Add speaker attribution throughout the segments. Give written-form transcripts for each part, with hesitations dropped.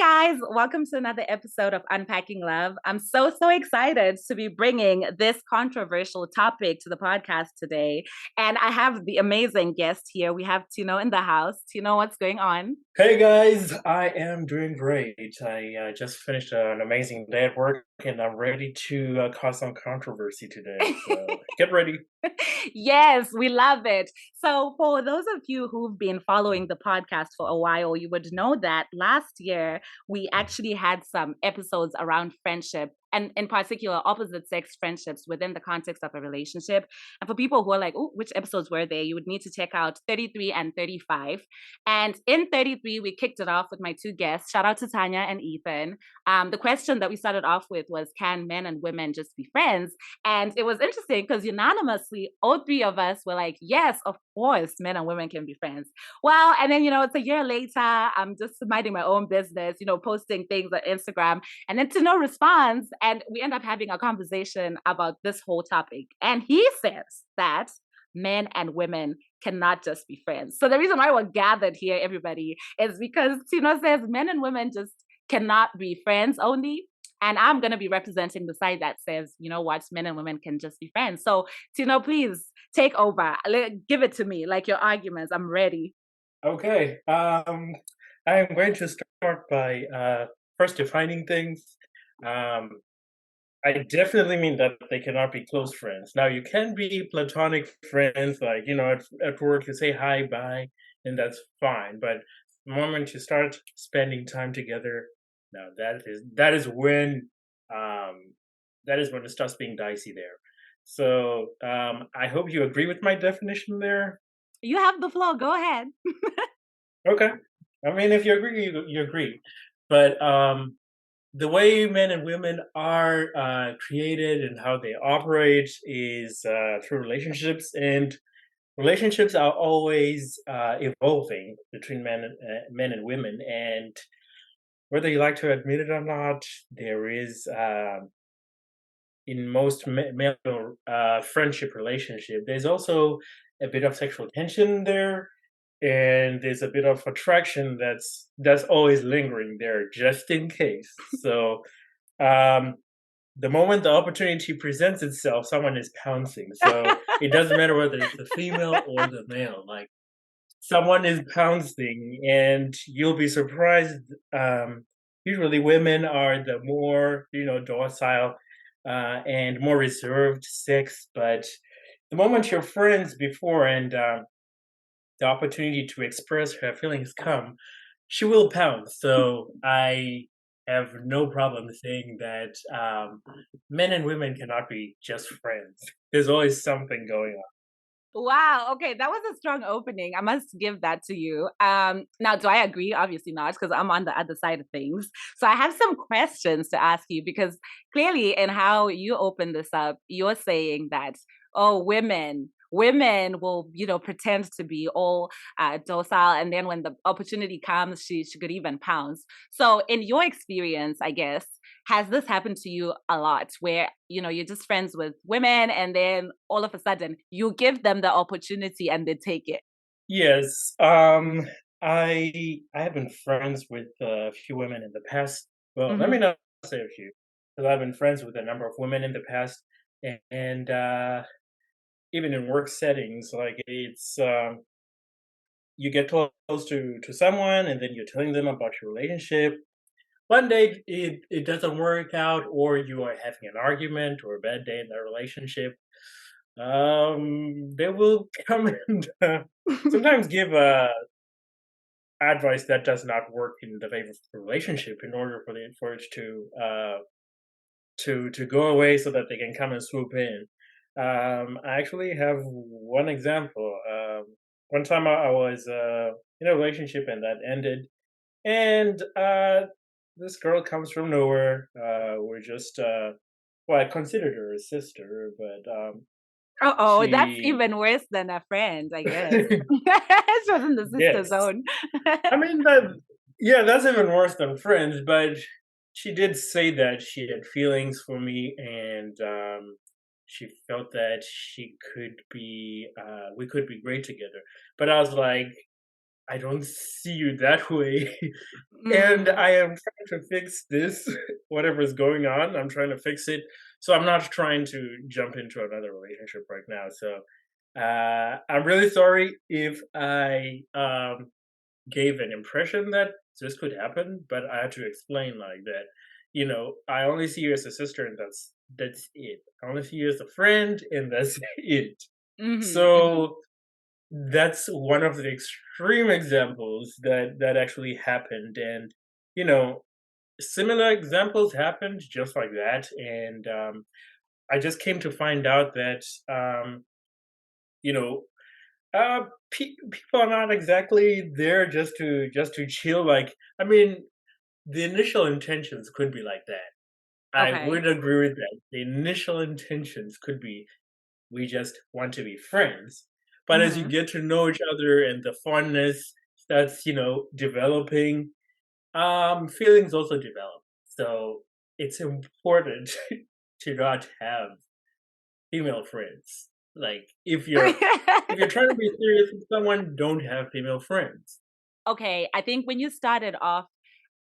Speaker 1: guys, welcome to another episode of Unpacking Love. I'm so excited to be bringing this controversial topic to the podcast today. And I have the amazing guest here. We have Tino in the house. Tino, what's going on?
Speaker 2: Hey guys, I am doing great. I just finished an amazing day at work and I'm ready to cause some controversy today. So get ready.
Speaker 1: Yes, we love it. So, for those of you who've been following the podcast for a while, you would know that last year we actually had some episodes around friendship and, in particular, opposite sex friendships within the context of a relationship. And for people who are like, oh, which episodes were they? You would need to check out 33 and 35. And in 33, we kicked it off with my two guests. Shout out to Tanya and Ethan. The question that we started off with was, can men and women just be friends? And it was interesting because unanimously, all three of us were like, yes, of course, men and women can be friends. Well, and then, it's a year later, I'm just minding my own business, posting things on Instagram. And then to no response. And we end up having a conversation about this whole topic. And he says that men and women cannot just be friends. So the reason why we're gathered here, everybody, is because Tino says men and women just cannot be friends only. And I'm going to be representing the side that says, you know what, men and women can just be friends. So, Tino, please take over. Give it to me, like your arguments. I'm ready.
Speaker 2: Okay. I am going to start by first defining things. I definitely mean that they cannot be close friends. Now, you can be platonic friends, like, at work, you say hi, bye, and that's fine. But the moment you start spending time together, now that is when it starts being dicey there. So I hope you agree with my definition there.
Speaker 1: You have the floor. Go ahead.
Speaker 2: Okay. I mean, if you agree, you agree. But the way men and women are created and how they operate is through relationships, and relationships are always evolving between men and women. And whether you like to admit it or not, there is in most male friendship relationship, there's also a bit of sexual tension there, and there's a bit of attraction that's always lingering there, just in case. So, the moment the opportunity presents itself, someone is pouncing. So it doesn't matter whether it's the female or the male. Like someone is pouncing, and you'll be surprised. Usually, women are the more docile and more reserved sex, but the moment you're friends before and the opportunity to express her feelings come, she will pounce. So I have no problem saying that men and women cannot be just friends. There's always something going on.
Speaker 1: Wow. Okay, that was a strong opening. I must give that to you. Now, do I agree? Obviously not, because I'm on the other side of things. So I have some questions to ask you because clearly, in how you open this up, you're saying that women will pretend to be all docile, and then when the opportunity comes, she could even pounce. So in your experience, I guess, has this happened to you a lot where you're just friends with women and then all of a sudden you give them the opportunity and they take it?
Speaker 2: Yes, I have been friends with a few women in the past. Well, let me
Speaker 1: Mm-hmm.
Speaker 2: not say a few, because I've been friends with a number of women in the past, and even in work settings, like it's you get close to someone, and then you're telling them about your relationship. One day it doesn't work out, or you are having an argument or a bad day in the relationship. They will come and sometimes give advice that does not work in the favor of the relationship in order for it to go away so that they can come and swoop in. I actually have one example. One time I was in a relationship and that ended, and this girl comes from nowhere. We're just well, I considered her a sister, but
Speaker 1: Oh, that's
Speaker 2: she
Speaker 1: even worse than a friend, I guess. She was in the sister
Speaker 2: yes,
Speaker 1: zone.
Speaker 2: I mean yeah, that's even worse than friends. But she did say that she had feelings for me, and she felt that she could be we could be great together. But I was like, I don't see you that way. And
Speaker 1: Mm,
Speaker 2: I am trying to fix this, whatever is going on. I'm trying to fix it. So I'm not trying to jump into another relationship right now. So I'm really sorry if I gave an impression that this could happen, but I had to explain like that. I only see you as a sister, and that's it. I only see you as a friend, and that's it.
Speaker 1: mhm, mhm.
Speaker 2: So that's one of the extreme examples that actually happened, and you know, similar examples happened just like that, and I just came to find out that you know people are not exactly there just to chill. Like, I mean, the initial intentions could be like that. I
Speaker 1: Okay.
Speaker 2: would agree with that. The initial intentions could be, we just want to be friends. But as you
Speaker 1: Mhm.
Speaker 2: get to know each other and the fondness starts, developing, feelings also develop. So it's important to not have female friends. Like, if you're trying to be serious with someone, don't have female friends.
Speaker 1: Okay, I think when you started off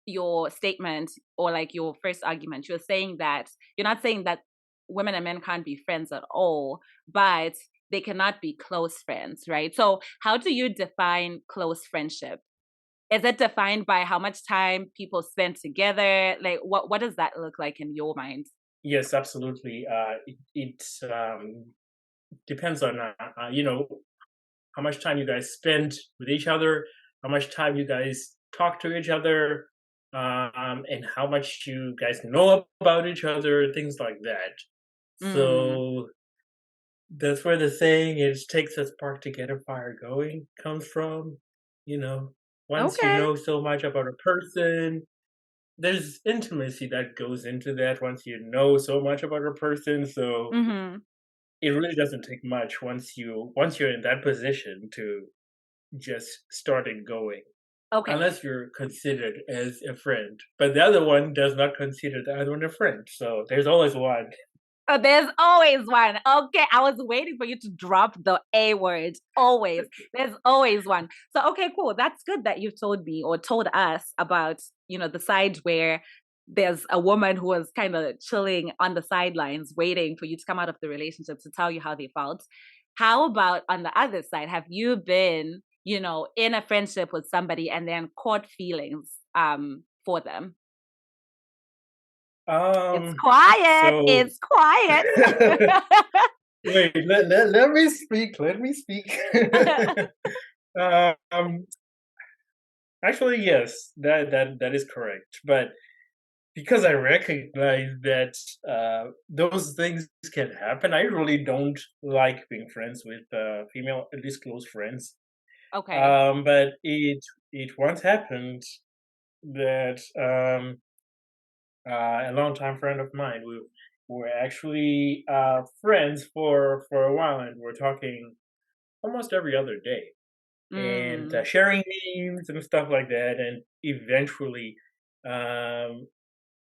Speaker 1: your statement or like your first argument, you're saying that you're not saying that women and men can't be friends at all, but they cannot be close friends, right? So, how do you define close friendship? Is it defined by how much time people spend together? Like, what does that look like in your mind?
Speaker 2: Yes, absolutely. It depends on how much time you guys spend with each other, how much time you guys talk to each other, and how much you guys know about each other, things like that.
Speaker 1: Mm,
Speaker 2: So that's where the saying "it takes a spark to get a fire going" comes from. You know, once you
Speaker 1: okay.
Speaker 2: know so much about a person, there's intimacy that goes into that. Once you know so much about a person, so
Speaker 1: Hmm.
Speaker 2: it really doesn't take much once you're in that position to just start it going,
Speaker 1: Okay.
Speaker 2: unless you're considered as a friend. But the other one does not consider the other one a friend. So there's always one.
Speaker 1: There's always one. Okay, I was waiting for you to drop the A word. Always. There's always one. So okay, cool. That's good that you told me or told us about, the side where there's a woman who was kind of chilling on the sidelines waiting for you to come out of the relationship to tell you how they felt. How about on the other side? Have you been, in a friendship with somebody and then caught feelings for them? It's
Speaker 2: Um,
Speaker 1: quiet.
Speaker 2: so
Speaker 1: It's quiet.
Speaker 2: wait, let me speak. Let me speak. um, Actually, yes, that is correct. But because I recognize that those things can happen, I really don't like being friends with female, at least close friends.
Speaker 1: Okay.
Speaker 2: But it once happened that a longtime friend of mine, we were actually friends for a while, and we're talking almost every other day, and
Speaker 1: Mm.
Speaker 2: sharing memes and stuff like that. And eventually, um,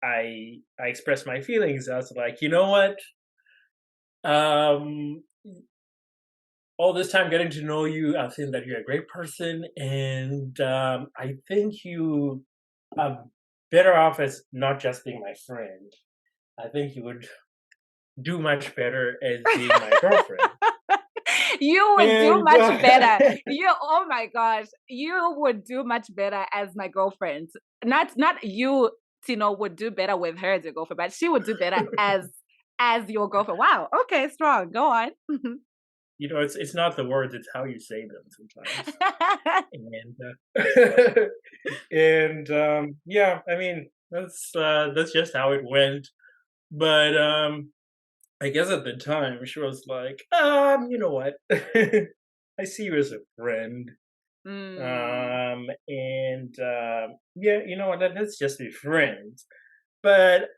Speaker 2: I expressed my feelings. I was like, you know what? Um, all this time getting to know you, I've seen that you're a great person, and I think you are better off as not just being my friend. I think you would do much better as being my girlfriend.
Speaker 1: You would do
Speaker 2: And
Speaker 1: much better. Oh my gosh, you would do much better as my girlfriend. Not you, Tino, would do better with her as your girlfriend, but she would do better as your girlfriend. Wow. Okay, strong. Go on.
Speaker 2: it's not the words, it's how you say them sometimes. And and yeah, I mean, that's just how it went. But I guess at the time she was like, you know what? I see you as a friend.
Speaker 1: Mm.
Speaker 2: And yeah, you know what? Let's just be friends. But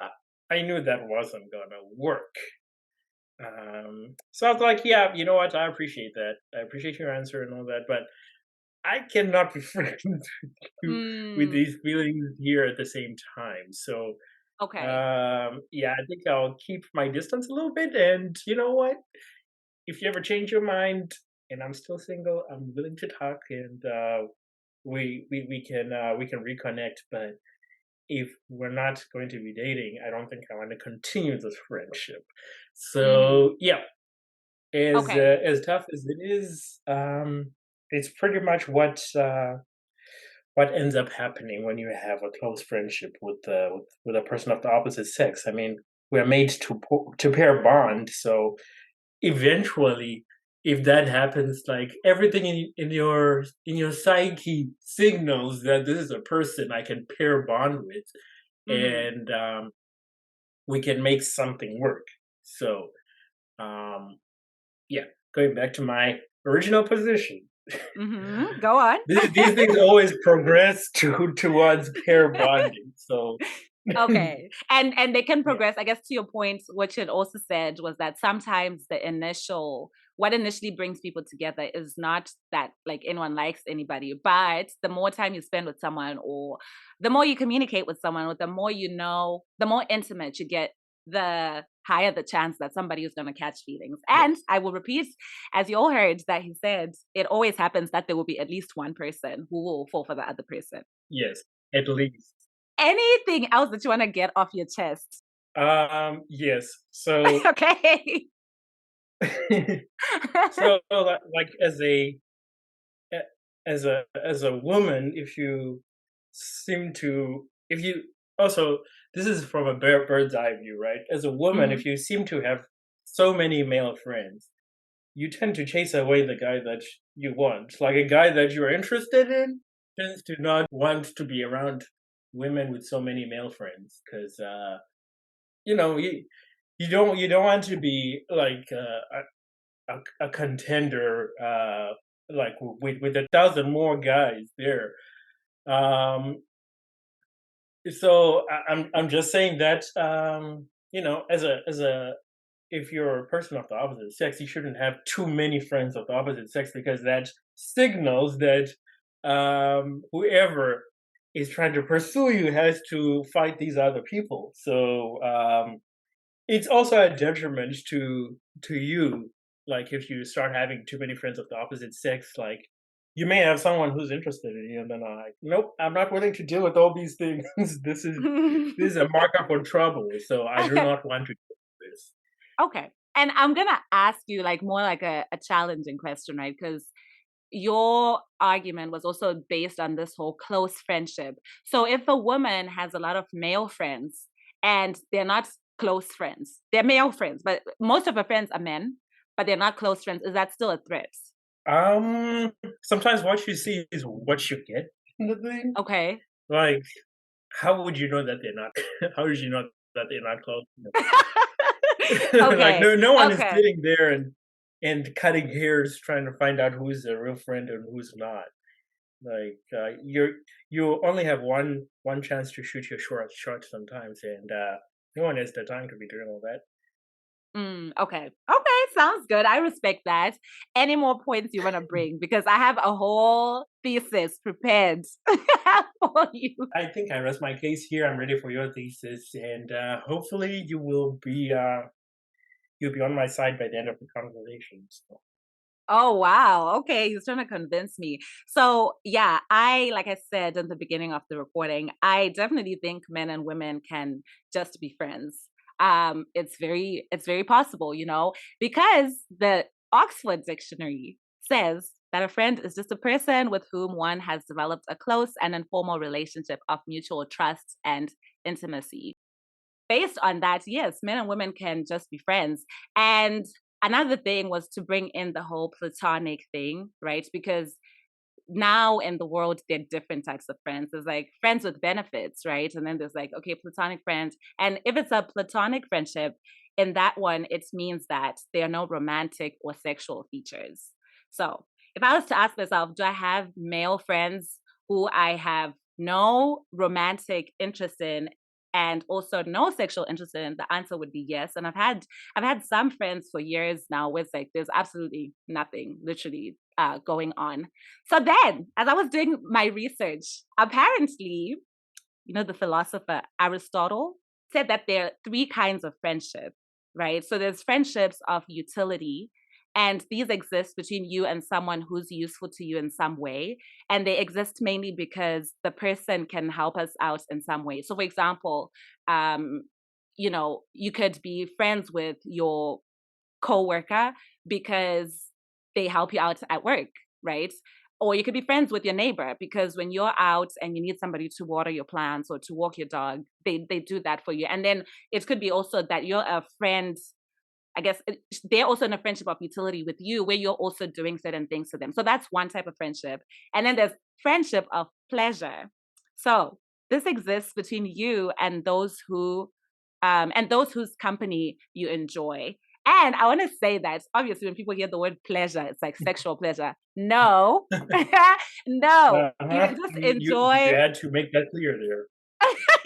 Speaker 2: I knew that wasn't gonna work. So I was like, yeah, you know what? I appreciate that. I appreciate your answer and all that, but I cannot be friends with you with
Speaker 1: Mm.
Speaker 2: these feelings here at the same time. So
Speaker 1: Okay.
Speaker 2: yeah, I think I'll keep my distance a little bit. And you know what? If you ever change your mind and I'm still single, I'm willing to talk, and we can reconnect, but if we're not going to be dating, I don't think I want to continue this friendship.
Speaker 1: Mm,
Speaker 2: So yeah,
Speaker 1: okay.
Speaker 2: as tough as it is, it's pretty much what ends up happening when you have a close friendship with a person of the opposite sex. I mean, we're made to pair bond, so eventually, if that happens, like everything in your psyche signals that this is a person I can pair bond with,
Speaker 1: Mm-hmm.
Speaker 2: and we can make something work. So um, yeah, going back to my original position,
Speaker 1: Mm-hmm. Go on.
Speaker 2: these things always progress towards pair bonding. So
Speaker 1: Okay. And they can
Speaker 2: yeah,
Speaker 1: progress. I guess to your point, what you had also said was that sometimes what initially brings people together is not that like anyone likes anybody, but the more time you spend with someone or the more you communicate with someone, or the more you know, the more intimate you get, the higher the chance that somebody is going to catch feelings. And
Speaker 2: yes,
Speaker 1: I will repeat, as you all heard, that he said it always happens that there will be at least one person who will fall for the other person.
Speaker 2: yes, at least.
Speaker 1: Anything else that you want to get off your chest?
Speaker 2: Yes. So
Speaker 1: Okay.
Speaker 2: so like as a woman, if you seem to if you also this is from a bird's eye view, right? As a woman,
Speaker 1: Mhm.
Speaker 2: if you seem to have so many male friends, you tend to chase away the guy that you want. Like a guy that you're interested in tends to not want to be around women with so many male friends because you know you don't want to be like a contender like with a thousand more guys there. Um, so I'm just saying that you know as a if you're a person of the opposite sex, you shouldn't have too many friends of the opposite sex because that signals that whoever is trying to pursue you has to fight these other people. So it's also a detriment to you. Like if you start having too many friends of the opposite sex, like you may have someone who's interested in you, and then like, nope, I'm not willing to deal with all these things. This is a marker for trouble. So I do not want to do this.
Speaker 1: Okay. And I'm gonna ask you like more like a challenging question, right? Because your argument was also based on this whole close friendship. So if a woman has a lot of male friends and they're not close friends, they're male friends, but most of her friends are men, but they're not close friends, is that still a threat?
Speaker 2: Um, sometimes what you see is what you get in the thing.
Speaker 1: Okay.
Speaker 2: Like, how would you know that they're not? How would you know that they're not close? Like
Speaker 1: Okay.
Speaker 2: no one is
Speaker 1: Okay.
Speaker 2: sitting there and cutting hairs trying to find out who's a real friend and who's not. Like you only have one chance to shoot your shot sometimes, and no one has the time to be doing all that.
Speaker 1: Okay. Okay. Sounds good. I respect that. Any more points you want to bring? Because I have a whole thesis prepared for you.
Speaker 2: I think I rest my case here. I'm ready for your thesis, and hopefully you'll be on my side by the end of the conversation. So.
Speaker 1: Oh, wow. Okay. He's trying to convince me. So, yeah, like I said in the beginning of the recording, I definitely think men and women can just be friends. It's very possible, because the Oxford Dictionary says that a friend is just a person with whom one has developed a close and informal relationship of mutual trust and intimacy. Based on that, yes, men and women can just be friends. And another thing was to bring in the whole platonic thing, right? Because now in the world, there are different types of friends. There's like friends with benefits, right? And then there's like, okay, platonic friends. And if it's a platonic friendship, in that one, it means that there are no romantic or sexual features. So if I was to ask myself, do I have male friends who I have no romantic interest in and also no sexual interest in? The answer would be yes. And I've had some friends for years now where it's like there's absolutely nothing literally going on. So then, as I was doing my research, apparently, the philosopher Aristotle said that there are three kinds of friendship, right? So there's friendships of utility, And these exist between you and someone who's useful to you in some way. And they exist mainly because the person can help us out in some way. So, for example, um, you could be friends with your coworker because they help you out at work, right? Or you could be friends with your neighbor because when you're out and you need somebody to water your plants or to walk your dog, they do that for you. And then it could be also that you're a friend. I guess they're also in a friendship of utility with you where you're also doing certain things to them. So that's one type of friendship. And then there's friendship of pleasure. So this exists between you and those whose company you enjoy. And I want to say that obviously when people hear the word pleasure, it's like sexual pleasure. No, no, you
Speaker 2: Uh-huh.
Speaker 1: just
Speaker 2: You
Speaker 1: enjoy.
Speaker 2: had to make that clear there.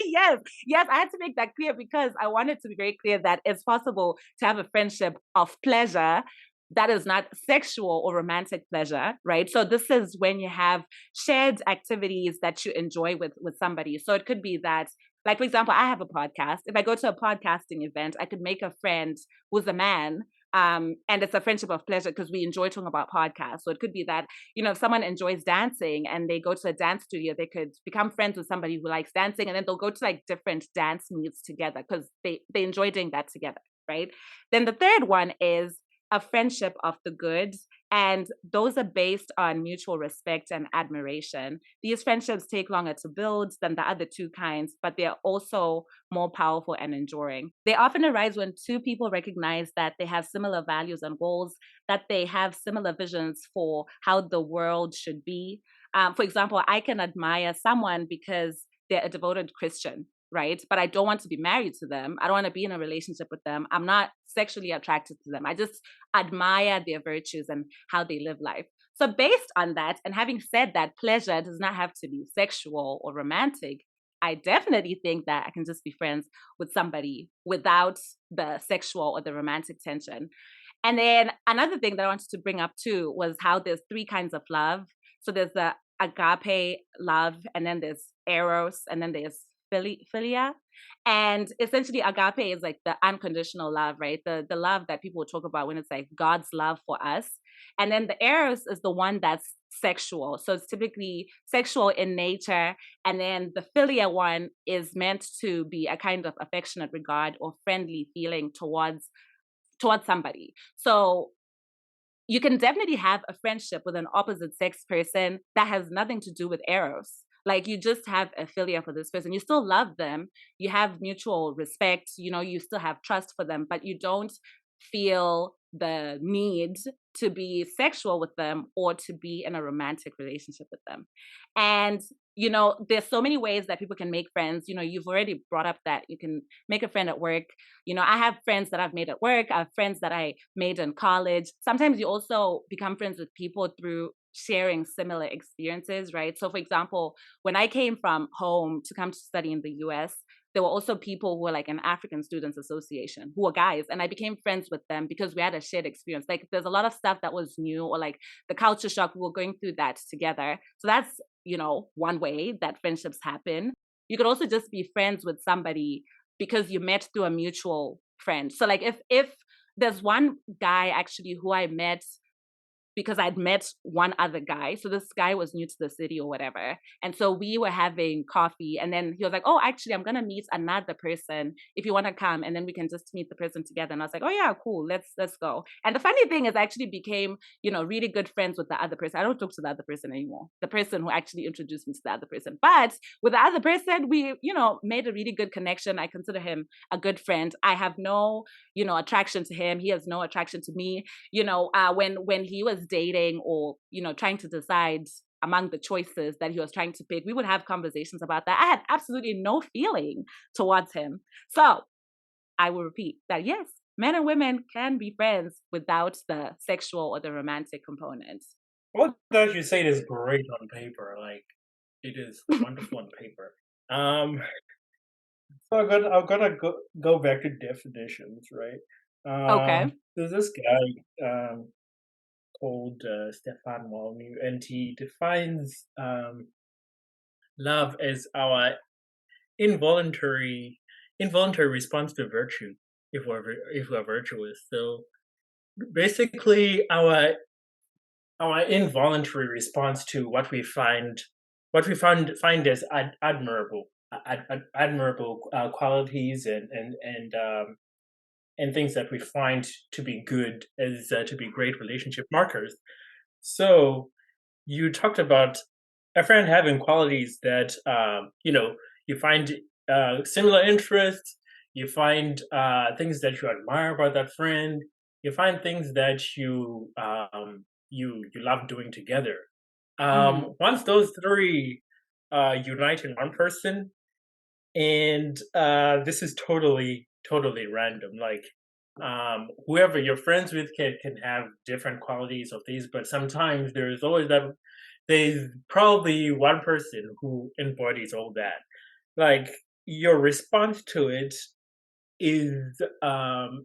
Speaker 1: Yes, yes, I had to make that clear because I wanted to be very clear that it's possible to have a friendship of pleasure that is not sexual or romantic pleasure, right? So this is when you have shared activities that you enjoy with somebody. So it could be that, like for example, I have a podcast. If I go to a podcasting event, I could make a friend who's a man, and it's a friendship of pleasure because we enjoy talking about podcasts. So it could be that, if someone enjoys dancing and they go to a dance studio, they could become friends with somebody who likes dancing, and then they'll go to like different dance meets together because they enjoy doing that together, right? Then the third one is a friendship of the good. And those are based on mutual respect and admiration. These friendships take longer to build than the other two kinds, but they're also more powerful and enduring. They often arise when two people recognize that they have similar values and goals, that they have similar visions for how the world should be. For example, I can admire someone because they're a devoted Christian, right? But I don't want to be married to them. I don't want to be in a relationship with them. I'm not sexually attracted to them. I just admire their virtues and how they live life. So, based on that, and having said that, pleasure does not have to be sexual or romantic. I definitely think that I can just be friends with somebody without the sexual or the romantic tension. And then another thing that I wanted to bring up too was how there's three kinds of love. So there's the agape love, and then there's eros, and then there's philia. And essentially, agape is like the unconditional love, right? The love that people talk about when it's like God's love for us. And then the eros is the one that's sexual. So it's typically sexual in nature. And then the philia one is meant to be a kind of affectionate regard or friendly feeling towards somebody. So you can definitely have a friendship with an opposite sex person that has nothing to do with eros. Like you just have a philia for this person. You still love them. You have mutual respect. You still have trust for them, but you don't feel the need to be sexual with them or to be in a romantic relationship with them. And there's so many ways that people can make friends. You've already brought up that you can make a friend at work. I have friends that I've made at work. I have friends that I made in college. Sometimes you also become friends with people through sharing similar experiences, right? So, for example, when I came from home to come to study in the US, there were also people who were like an African Students Association who were guys, and I became friends with them because we had a shared experience. Like, there's a lot of stuff that was new, or like the culture shock, we were going through that together. So, that's, one way that friendships happen. You could also just be friends with somebody because you met through a mutual friend. So like if there's one guy actually who I met because I'd met one other guy. So this guy was new to the city or whatever. And so we were having coffee, and then he was like, "Oh, actually, I'm going to meet another person if you want to come, and then we can just meet the person together." And I was like, "Oh yeah, cool. Let's go." And the funny thing is I actually became, really good friends with the other person. I don't talk to the other person anymore. The person who actually introduced me to the other person. But with the other person, we, made a really good connection. I consider him a good friend. I have no, attraction to him. He has no attraction to me. When he was dating or trying to decide among the choices that he was trying to pick, we would have conversations about that. I had absolutely no feeling towards him. So I will repeat that yes, men and women can be friends without the sexual or the romantic components.
Speaker 2: What does you say is great on paper? Like it is wonderful on paper. Um, so I'm gonna go back to definitions, right?
Speaker 1: Okay.
Speaker 2: There's this guy called Stefan Molyneux, and he defines love as our involuntary involuntary response to virtue, if we're virtuous. So basically our involuntary response to what we find as admirable qualities and things that we find to be good as to be great relationship markers. So you talked about a friend having qualities that you find similar interests, you find things that you admire about that friend, you find things that you love doing together.
Speaker 1: Mm-hmm.
Speaker 2: Once those three unite in one person, and this is totally random. Like whoever you're friends with can have different qualities of these, but sometimes there's probably one person who embodies all that. Like your response to it is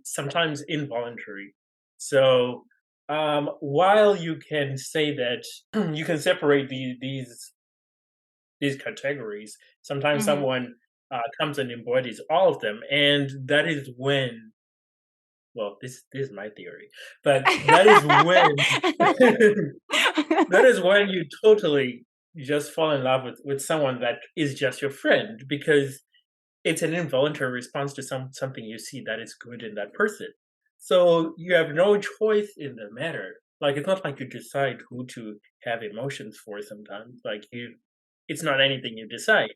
Speaker 2: sometimes involuntary. So while you can say that you can separate these categories, sometimes
Speaker 1: Mm-hmm.
Speaker 2: someone comes and embodies all of them, and that is when. Well, this is my theory, but that is when that is when you totally just fall in love with someone that is just your friend because it's an involuntary response to something you see that is good in that person. So you have no choice in the matter. Like it's not like you decide who to have emotions for sometimes. Like it's not anything you decide.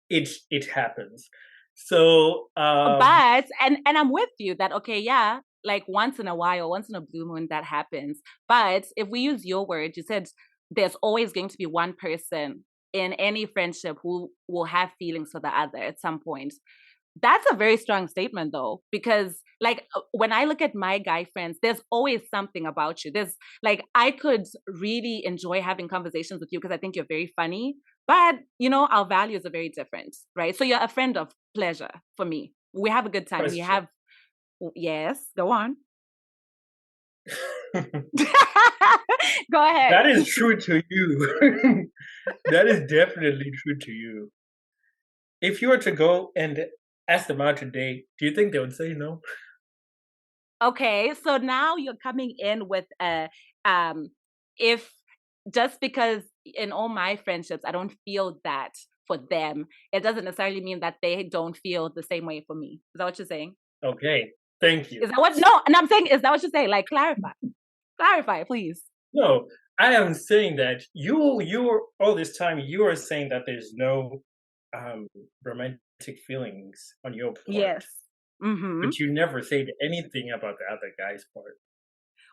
Speaker 2: It happens. So
Speaker 1: But and I'm with you that okay, yeah, like once in a while, once in a blue moon that happens. But if we use your word, you said there's always going to be one person in any friendship who will have feelings for the other at some point. That's a very strong statement though, because like when I look at my guy friends, there's always something about you. There's like I could really enjoy having conversations with you because I think you're very funny, but our values are very different, right? So you're a friend of pleasure for me. We have a good time. We
Speaker 2: question.
Speaker 1: have yes, go on. Go ahead.
Speaker 2: That is true to you. That is definitely true to you. If you were to go and ask them out today, do you think they would say no?
Speaker 1: Okay, so now you're coming in with a if just because in all my friendships I don't feel that for them, it doesn't necessarily mean that they don't feel the same way for me. Is that what you're saying?
Speaker 2: Okay, thank
Speaker 1: Is
Speaker 2: you.
Speaker 1: that what no, and I'm saying is that what you're saying? Like clarify. Clarify, please.
Speaker 2: No, I am saying that you all this time you are saying that there's no um, romantic feelings on your part,
Speaker 1: Yes. Mm-hmm.
Speaker 2: but you never said anything about the other guy's part.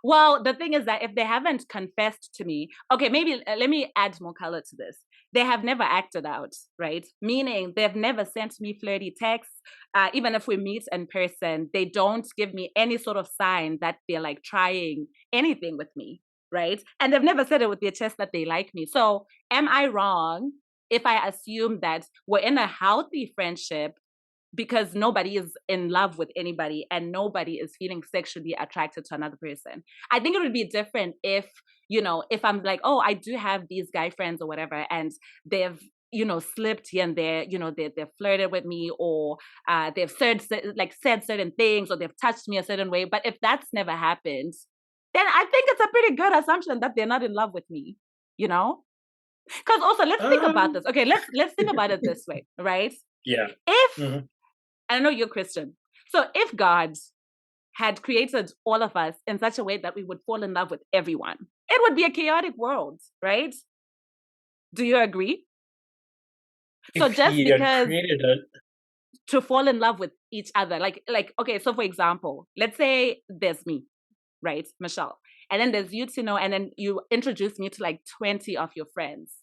Speaker 1: Well, the thing is that if they haven't confessed to me, okay, maybe let me add more color to this. They have never acted out, right? Meaning they've never sent me flirty texts. Even if we meet in person, they don't give me any sort of sign that they're like trying anything with me, right? And they've never said it with their chest that they like me. So, am I wrong if I assume that we're in a healthy friendship because nobody is in love with anybody and nobody is feeling sexually attracted to another person? I think it would be different if I'm like, oh, I do have these guy friends or whatever, and they've slipped here and there, they've flirted with me, or they've said certain things, or they've touched me a certain way. But if that's never happened, then I think it's a pretty good assumption that they're not in love with me, you know? Because also let's think about
Speaker 2: Um,
Speaker 1: this. Okay, let's think about it this way, right?
Speaker 2: yeah.
Speaker 1: If
Speaker 2: Hmm.
Speaker 1: I know you're Christian. So if God had created all of us in such a way that we would fall in love with everyone, it would be a chaotic world, right? Do you agree? So
Speaker 2: If
Speaker 1: just
Speaker 2: he had
Speaker 1: because
Speaker 2: created a
Speaker 1: to fall in love with each other, like okay, so for example, let's say there's me, right, Michelle, and then there's you, Tino, and then you introduce me to like 20 of your friends.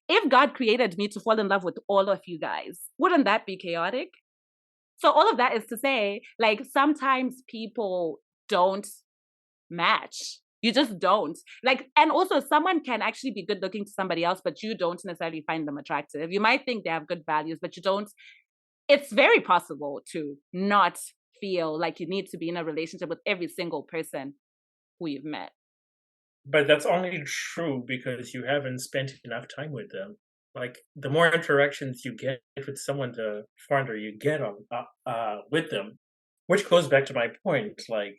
Speaker 1: If God created me to fall in love with all of you guys, wouldn't that be chaotic? So all of that is to say, like sometimes people don't match. You just don't. Like, and also someone can actually be good looking to somebody else, but you don't necessarily find them attractive. You might think they have good values, but you don't. It's very possible to not feel like you need to be in a relationship with every single person who you've met.
Speaker 2: But that's only true because you haven't spent enough time with them. Like the more interactions you get with someone, the farther you get on with them. Which goes back to my point. Like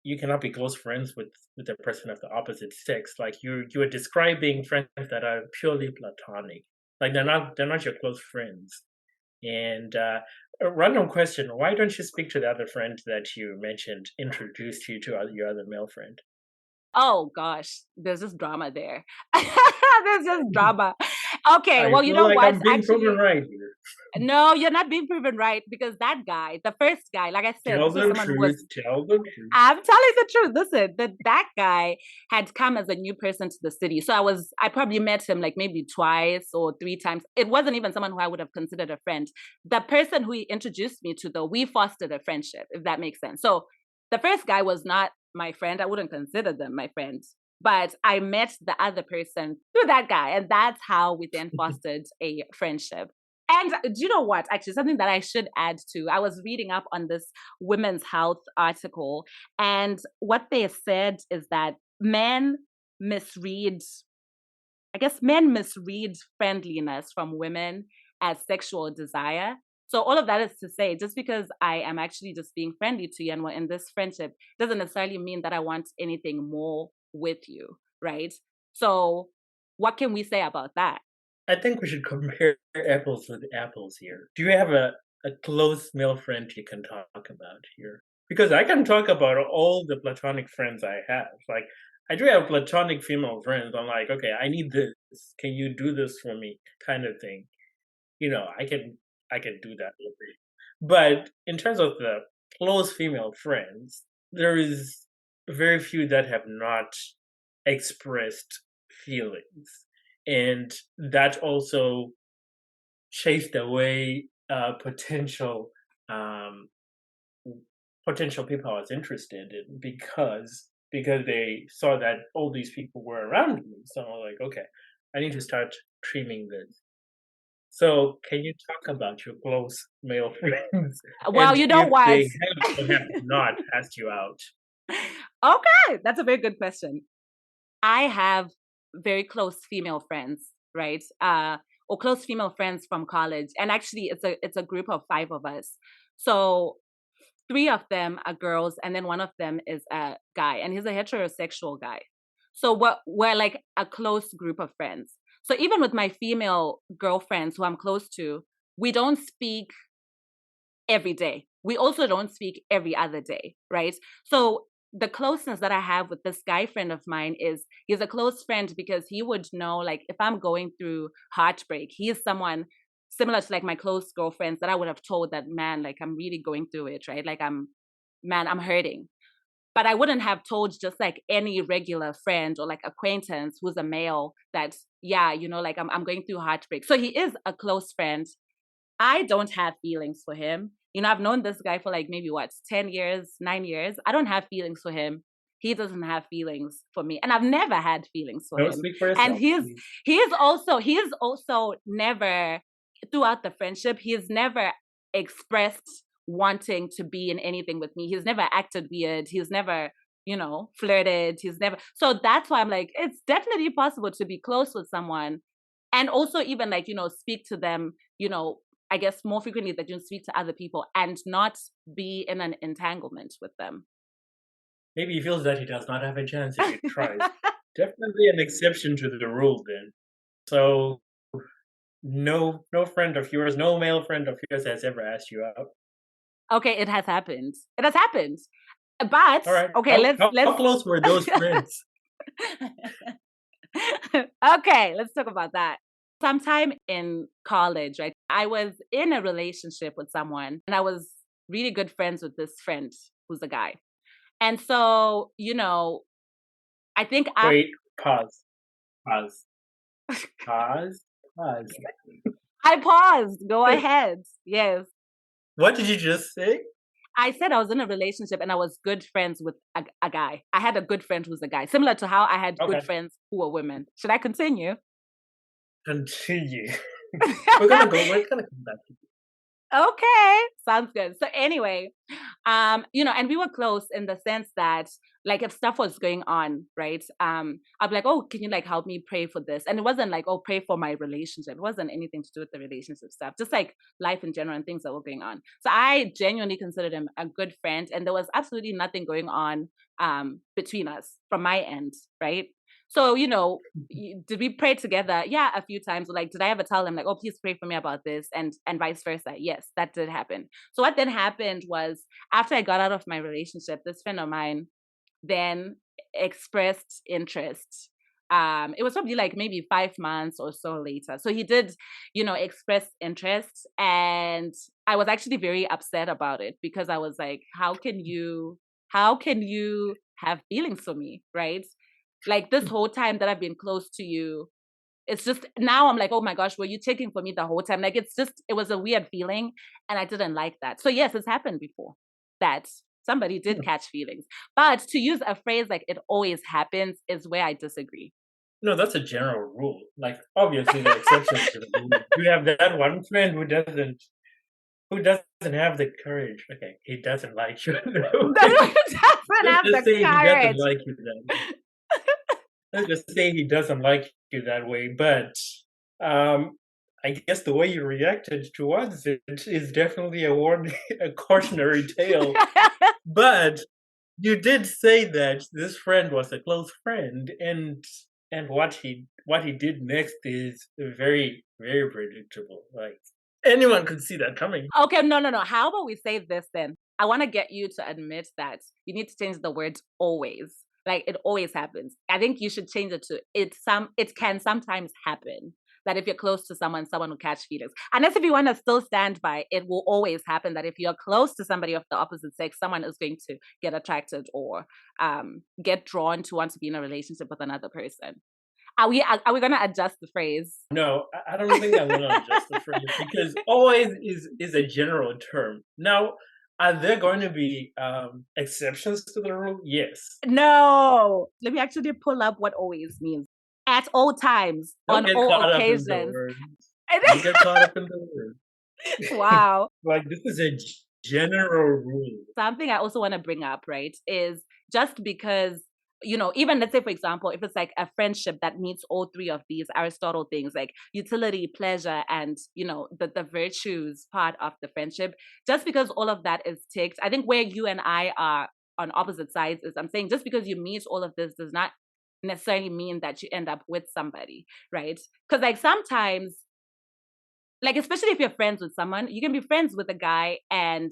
Speaker 2: you cannot be close friends with a person of the opposite sex. Like you are describing friends that are purely platonic. Like they're not your close friends. And a random question: why don't you speak to the other friend that you mentioned introduced you to your other male friend?
Speaker 1: Oh gosh, there's just drama there. There's just drama. Okay,
Speaker 2: I
Speaker 1: well, you
Speaker 2: feel
Speaker 1: know
Speaker 2: like
Speaker 1: what?
Speaker 2: I'm being proven
Speaker 1: Actually,
Speaker 2: right here.
Speaker 1: no, you're not being proven right because that guy, the first guy, like I said,
Speaker 2: Tell
Speaker 1: this was
Speaker 2: the
Speaker 1: someone who was.
Speaker 2: truth. Tell the truth.
Speaker 1: I'm telling the truth. Listen, that guy had come as a new person to the city. So I probably met him like maybe twice or three times. It wasn't even someone who I would have considered a friend. The person who he introduced me to, though, we fostered a friendship, if that makes sense. So the first guy was not my friend. I wouldn't consider them my friends. But I met the other person through that guy. And that's how we then fostered a friendship. And do you know what? Actually, something that I should add to, I was reading up on this women's health article, and what they said is that men misread, I guess men misread friendliness from women as sexual desire. So all of that is to say, just because I am actually just being friendly to you and we're in this friendship doesn't necessarily mean that I want anything more with you, right? So what can we say about that?
Speaker 2: I think we should compare apples with apples here. Do you have a close male friend you can talk about here? Because I can talk about all the platonic friends I have. Like, I do have platonic female friends. I'm like, okay, I need this. Can you do this for me? Kind of thing. I can do that over you. But in terms of the close female friends, there is very few that have not expressed feelings, and that also chased away um, potential people I was interested in because they saw that all these people were around me. So I'm like, okay, I need to start trimming this. So can you talk about your close male friends
Speaker 1: Well,
Speaker 2: and
Speaker 1: you know
Speaker 2: if
Speaker 1: what?
Speaker 2: they have or have not asked you out?
Speaker 1: Okay, that's a very good question. I have very close female friends, right? Or close female friends from college, and actually, it's a group of five of us. So three of them are girls, and then one of them is a guy, and he's a heterosexual guy. So we're like a close group of friends. So even with my female girlfriends who I'm close to, we don't speak every day. We also don't speak every other day, right? So the closeness that I have with this guy friend of mine is he's a close friend because he would know, like, if I'm going through heartbreak, he is someone similar to like my close girlfriends that I would have told that, man, like I'm really going through it, right? Like I'm hurting. But I wouldn't have told just like any regular friend or like acquaintance who's a male that, yeah, like I'm going through heartbreak. So he is a close friend. I don't have feelings for him. I've known this guy for like maybe what, 10 years, 9 years. I don't have feelings for him. He doesn't have feelings for me. And I've never had feelings for
Speaker 2: Don't
Speaker 1: him.
Speaker 2: speak for
Speaker 1: And
Speaker 2: yourself,
Speaker 1: he's
Speaker 2: please.
Speaker 1: he is also never throughout the friendship, he's never expressed wanting to be in anything with me. He's never acted weird. He's never, flirted. He's never. So that's why I'm like, it's definitely possible to be close with someone and also even like, speak to them, I guess more frequently that you speak to other people and not be in an entanglement with them.
Speaker 2: Maybe he feels that he does not have a chance if he tries. Definitely an exception to the rule then. So no friend of yours, no male friend of yours has ever asked you out.
Speaker 1: Okay, it has happened. It has happened. But
Speaker 2: All right.
Speaker 1: okay,
Speaker 2: How
Speaker 1: let's
Speaker 2: how,
Speaker 1: let's
Speaker 2: how close were those friends?
Speaker 1: okay, let's talk about that. Sometime in college, right? I was in a relationship with someone and I was really good friends with this friend who's a guy. And so, I think after
Speaker 2: Wait, pause, pause, pause, pause.
Speaker 1: I paused. Go ahead. Yes.
Speaker 2: What did you just say?
Speaker 1: I said I was in a relationship and I was good friends with a guy. I had a good friend who's a guy, similar to how I had good
Speaker 2: Okay,
Speaker 1: friends who were women. Should I continue?
Speaker 2: continue. We're gonna come back to you.
Speaker 1: Okay, sounds good. So anyway, and we were close in the sense that like if stuff was going on, right? I'd be like, oh, can you like help me pray for this? And it wasn't like, oh, pray for my relationship. It wasn't anything to do with the relationship stuff, just like life in general and things that were going on. So I genuinely considered him a good friend, and there was absolutely nothing going on between us from my end, right? So, did we pray together? Yeah, a few times. Like, did I ever tell him like, "Oh, please pray for me about this," and vice versa? Yes, that did happen. So what then happened was after I got out of my relationship, this friend of mine then expressed interest. It was probably like maybe 5 months or so later. So he did, express interest, and I was actually very upset about it because I was like, how can you have feelings for me, right? Like this whole time that I've been close to you, it's just now I'm like, oh my gosh, were you taking for me the whole time? Like it was a weird feeling and I didn't like that. So yes, it's happened before that somebody did catch feelings. But to use a phrase like it always happens is where I disagree.
Speaker 2: No, that's a general rule. Like, obviously, there are exceptions to the rule. You have that one friend who doesn't have the courage. Okay, he doesn't like you.
Speaker 1: Doesn't
Speaker 2: Let's
Speaker 1: have
Speaker 2: just
Speaker 1: the
Speaker 2: say he doesn't
Speaker 1: courage.
Speaker 2: like you that way. Let's just say he doesn't like you that way. But um, I guess the way you reacted towards it is definitely a warning, a cautionary tale. But you did say that this friend was a close friend, and what he did next is very very predictable. Like anyone could see that coming.
Speaker 1: Okay, no, no, no. How about we say this then? I want to get you to admit that you need to change the words always. Like it always happens. I think you should change it to it can sometimes happen. That if you're close to someone will catch feelings. Unless if you want to still stand by, it will always happen that if you're close to somebody of the opposite sex, someone is going to get attracted or get drawn to want to be in a relationship with another person. Are we gonna adjust the phrase?
Speaker 2: No, I don't think I'm going to adjust the phrase because always is a general term. Now, are there going to be exceptions to the rule? Yes.
Speaker 1: No. Let me actually pull up what always means. At all times,
Speaker 2: Don't
Speaker 1: on
Speaker 2: get
Speaker 1: all
Speaker 2: caught up in the
Speaker 1: occasions.
Speaker 2: word. Don't get caught up in the word.
Speaker 1: Wow.
Speaker 2: Like this is a general rule.
Speaker 1: Something I also want to bring up, right, is just because, even let's say, for example, if it's like a friendship that meets all three of these Aristotle things, like utility, pleasure, and, the virtues part of the friendship, just because all of that is ticked, I think where you and I are on opposite sides is I'm saying just because you meet all of this does not necessarily mean that you end up with somebody, right? Because like sometimes, like especially if you're friends with someone, you can be friends with a guy and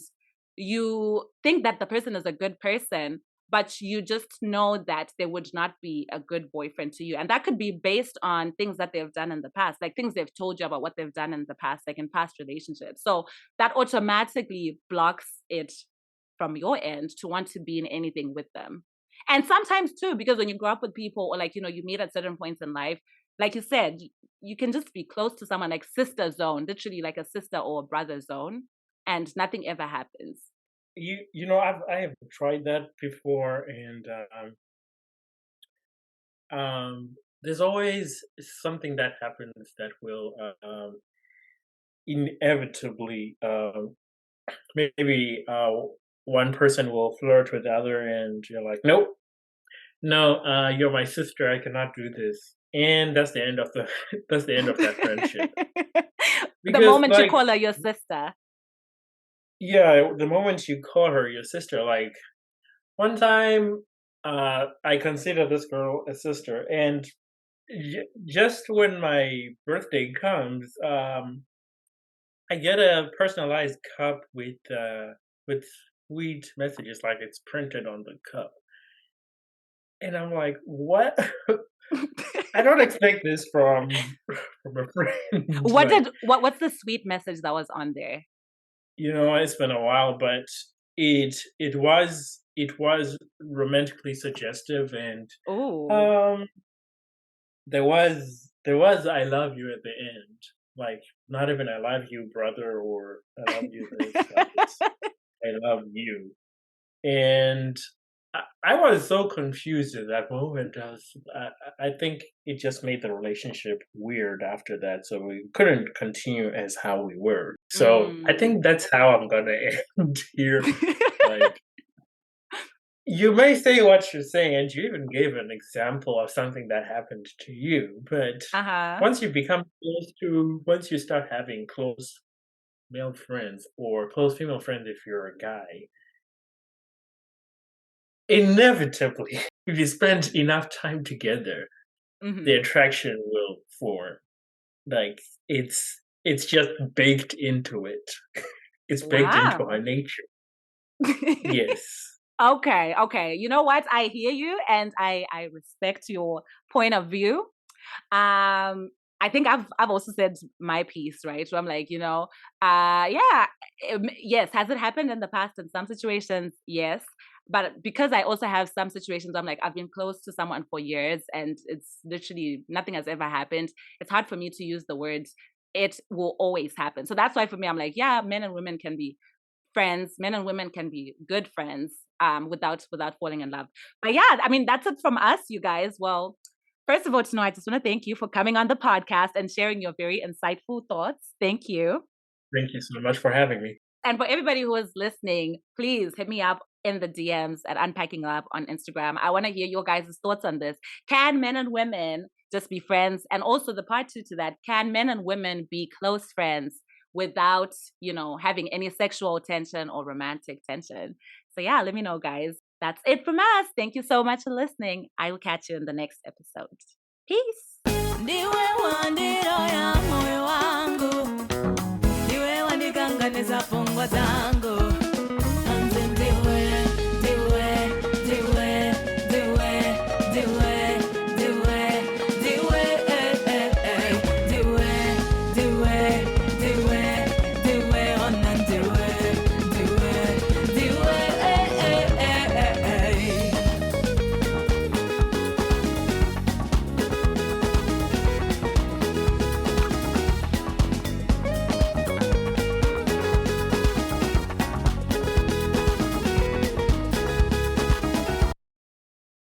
Speaker 1: you think that the person is a good person, but you just know that they would not be a good boyfriend to you. And that could be based on things that they've done in the past, like things they've told you about what they've done in the past, like in past relationships. So that automatically blocks it from your end to want to be in anything with them. And sometimes too, because when you grow up with people or like, you meet at certain points in life, like you said, you can just be close to someone like sister zone, literally like a sister or a brother zone, and nothing ever happens.
Speaker 2: I have tried that before, and there's always something that happens that will inevitably maybe one person will flirt with the other, and you're like, nope, no, you're my sister. I cannot do this, and that's the end of the that's the end of that friendship.
Speaker 1: The
Speaker 2: Because
Speaker 1: moment you
Speaker 2: like,
Speaker 1: call her your sister.
Speaker 2: yeah, the moment you call her your sister, like one time, I consider this girl a sister, and just when my birthday comes, I get a personalized cup with sweet messages, like it's printed on the cup, and I'm like, "What?" I don't expect this from a friend, but
Speaker 1: What's the sweet message that was on there?
Speaker 2: it's been a while, but it was romantically suggestive, and
Speaker 1: Oh.
Speaker 2: um, there was "I love you" at the end, like not even "I love you, brother" or "I love you this," like it's "I love you," and I was so confused at that moment. I think it just made the relationship weird after that, so we couldn't continue as how we were. So I
Speaker 1: Mm.
Speaker 2: think that's how I'm gonna end here. Like, you may say what you're saying, and you even gave an example of something that happened to you. But
Speaker 1: Uh-huh.
Speaker 2: once you start having close male friends or close female friends, if you're a guy, inevitably, if you spend enough time together, the
Speaker 1: Mhm.
Speaker 2: attraction will form. Like, it's just baked into it. It's baked into our
Speaker 1: Wow.
Speaker 2: nature. Yes.
Speaker 1: Okay, okay. You know what? I hear you and I respect your point of view. I think I've also said my piece, right? So I'm like, yeah, yes, has it happened in the past in some situations? Yes. But because I also have some situations, I'm like, I've been close to someone for years and it's literally nothing has ever happened. It's hard for me to use the words, it will always happen. So that's why for me, I'm like, yeah, men and women can be friends. Men and women can be good friends without falling in love. But yeah, I mean, that's it from us, you guys. Well, first of all, Tino, I just want to thank you for coming on the podcast and sharing your very insightful thoughts. Thank you.
Speaker 2: Thank you so much for having me.
Speaker 1: And for everybody who is listening, please hit me up in the DMs at Unpacking Love on Instagram. I want to hear your guys' thoughts on this. Can men and women just be friends? And also the part two to that, can men and women be close friends without, having any sexual tension or romantic tension? So yeah, let me know, guys. That's it from us. Thank you so much for listening. I will catch you in the next episode. Peace. Ndiwe wandiro ya moyo wangu, ndiwe wandikanganiza fungwa zangu.